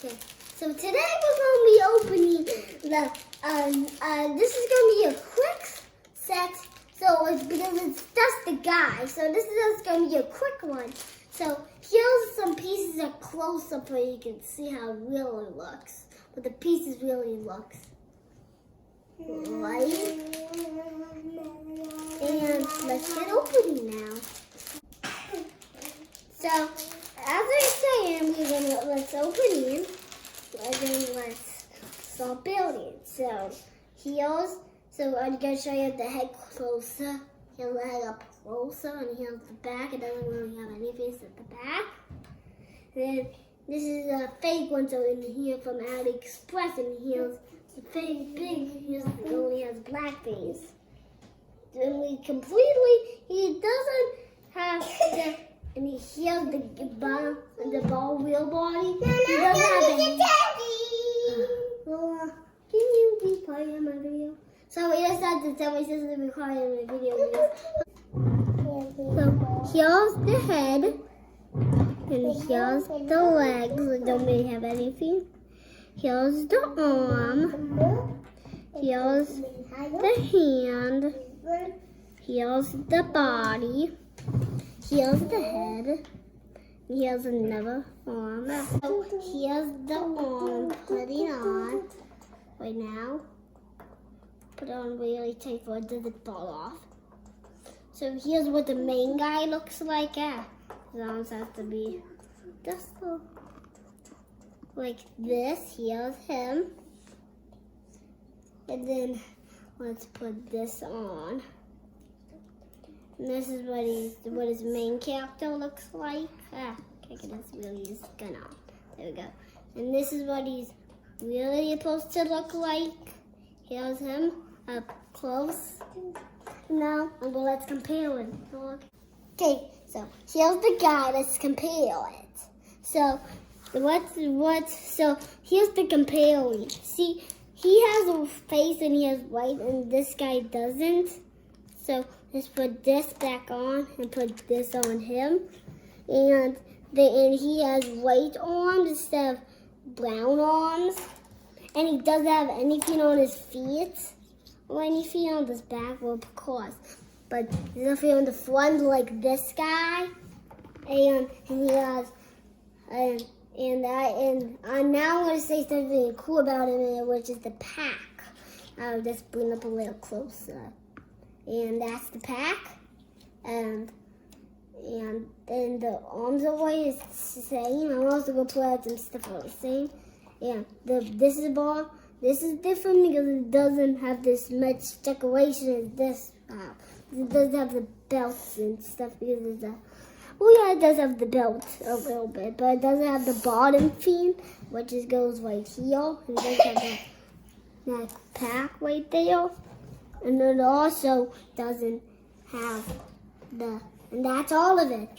Okay, so today we're going to be opening the, this is going to be a quick set, so it's because it's just the guy, so this is just going to be a quick one. So here's some pieces of close-up where you can see how real it looks, but the pieces really looks right. And let's get opening now. So, as I say, let's open in, and then let's start building. So, I'm going to show you the head closer. Here's the head up closer, and here's the back. It doesn't really have any face at the back. Then, this is a fake one, so in here from Aliexpress, and here's the fake big, it only has black face. Then he doesn't have the, and here's the ball wheel body. He doesn't have any. Can you be quiet in my video? So he just has to tell my sister to be quiet in my video. So here's the head, and here's the legs that don't really have anything. Here's the arm. Here's the hand. Here's the body. Here's the head. Here's another arm. So here's the arm. Put it on right now. Put it on really tight so it doesn't fall off. So here's what the main guy looks like. His arms have to be just like this. Here's him. And then let's put this on. And this is what his main character looks like. Okay, this really is gonna. There we go. And this is what he's really supposed to look like. Here's him up close. Now let's compare it. Okay, so here's the guy. Let's compare it. So so here's the comparing. See, he has a face and he has white, and this guy doesn't. So let's put this back on and put this on him. And he has white arms instead of brown arms. And he doesn't have anything on his feet or anything on his back, well, of course. But there's nothing on the front like this guy. And he has, and now I'm going to say something cool about him, which is the pack. I'll just bring up a little closer. And that's the pack. And then the arms are white is the same. I'm also going to put out some stuff on the same. And this is ball. This is different because it doesn't have this much decoration as this. It doesn't have the belts and stuff because it's a. Oh yeah, it does have the belt a little bit, but it doesn't have the bottom thing, which just goes right here. And it doesn't have that pack right there. And it also doesn't have and that's all of it.